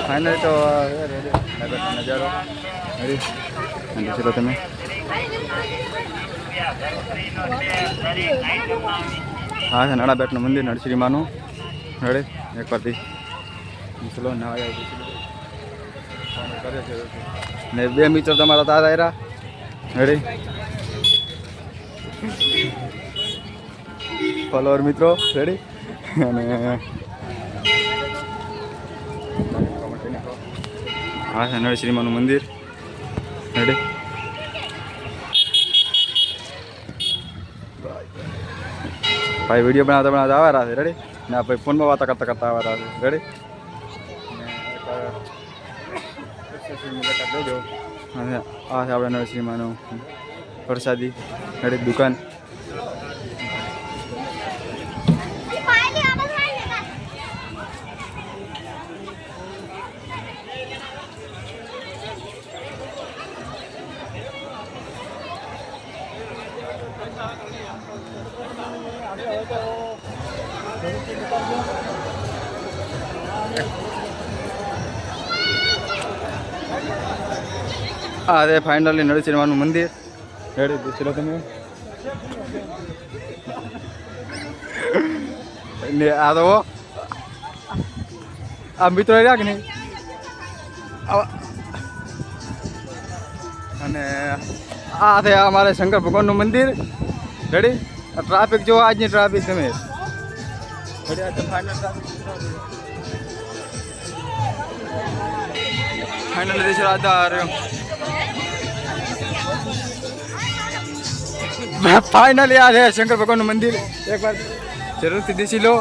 Final तो नजारो चलो तमें हाँ है नाड़ा बेट मंदिर नरसिंह मानु रेडी एक बार चलो ना ने बे मित्र तमारा तारा आया रेडी फॉलोअर मित्रों रेडी हाँ है नरसिंह मानु मंदिर रेडी भाई वीडियो बनाता बनाता आवा रहा है रेडी ना भाई फोन में बात करता करता आवा रहा है रेडी आ है अपना नरसिंह मानु प्रसादी रेडी दुकान अरे फाइनली नरसिंह मानु मंदिर रेडी चलो तमें आ तो आ मित्रों રહ્યા કે નહીં અને આ છે અમારે શંકર ભગવાનનું મંદિર રેડી ટ્રાફિક જો આજની ટ્રાફિક તમે રેડી આ ફાઇનલ ફાઇનલ દેશ આધાર फाइनली आ है शंकर भगवान मंदिर एक बार जरूर थी दिशी लो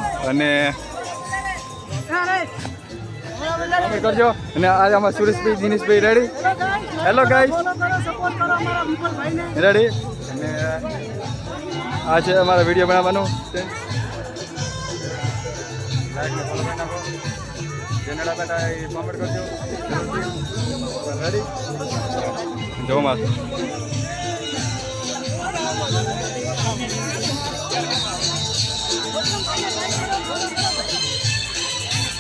करजो आज हमारा सुरेश भाई दिनेश भाई रेडी हेलो गाइस रेडी आज हमारा वीडियो बनावानो कमेंट करजो रेडी जो मार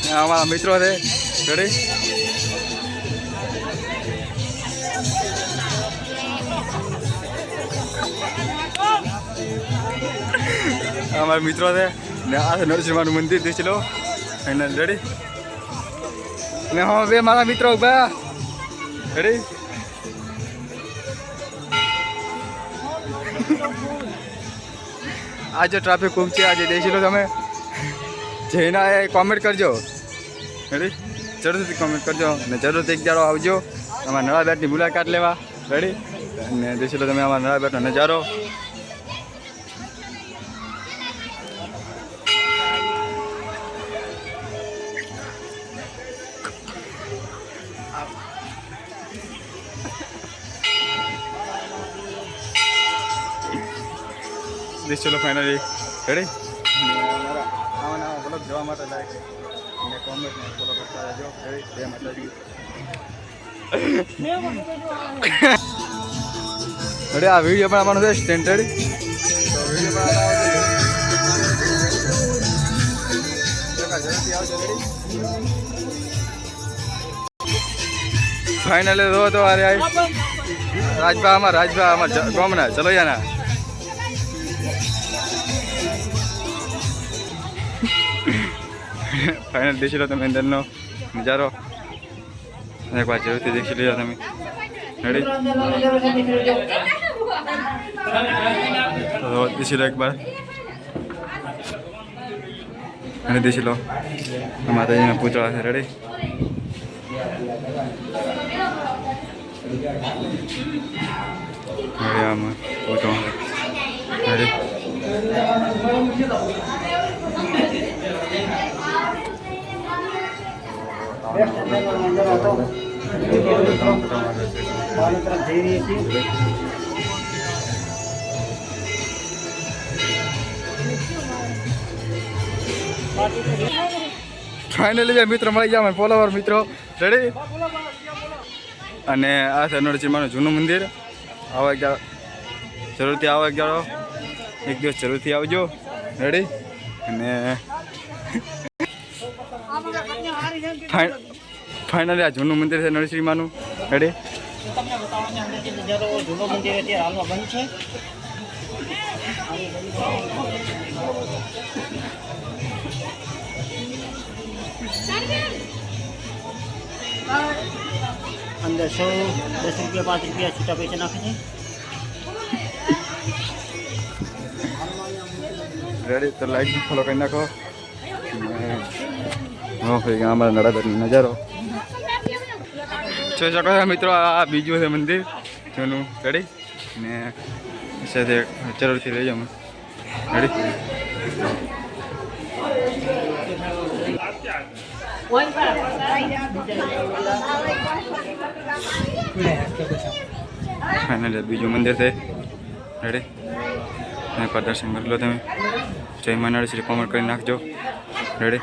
हमारा मित्रों थे रेडी हमारे मित्रों थे आज नरसिंह मानु मंदिर देख लो रेडी ने हाँ वे हमारा मित्रों रेडी आज ट्राफिक खूब है आज देख लो तमें जैना है कॉमेंट करजो रेडी जरूर से कॉमेंट करजो ने जरूर एक जारो आवजो हमारा नड़ा बेट की मुलाकात लेवा रेडी ने देख लो तमें हमारा नड़ा बेट नजारो देख चलो फाइनली रेडी ब्लॉग જોવા માટે લાઈક અને કોમેન્ટ ને ફોલો કરતા રહેજો જય માતાજી રેડી આ વિડિયો બનાવવાનો છે સ્ટેન્ડ રેડી તો વિડિયો બનાવવાનો જલ્દી આવજો રેડી फाइनली रो तो अरे आई राजभा हमारा गामना चलो या ना फाइनल देख लो तुम अंदर नो नजारो एक बार जरूर देख लिया तुम रेडी तो देख लो एक बार देख लो माता जी ने पूछा है रेडी पूछो रेडी फाइनली मित्र मळी गया फॉलोवर मित्रों रेडी અને આ છે નરસિંહ માનું જૂનું મંદિર આવા જરૂરથી આવો એક જાડો એક દિવસ જરૂરથી આવજો રેડી અને ફાઇનલી આ જૂનું મંદિર છે નરસિંહમાનું. રેડી. તમને બતાવવાની અંદરથી નજારો જૂનો મંદિર અત્યારે હાલમાં બંધ છે. અંદર 100, 10 રૂપિયા 5 રૂપિયા છૂટા પૈસા નાખે છે. રેડી. તો લાઈક ફોલો કરી નાખો. અમારા નડાબેટનો નજારો જોઈ શકો છો મિત્રો. આ બીજું છે મંદિર જૂનું. રેડી. ને સાથે જરૂરથી લઈ જાઉં. રેડી. ફાઇનલી બીજું મંદિર છે. રેડી. એકવાર દર્શન કરી લો તમે. જય મા નરસિંહ કોમેન્ટ કરી નાખજો. રેડી.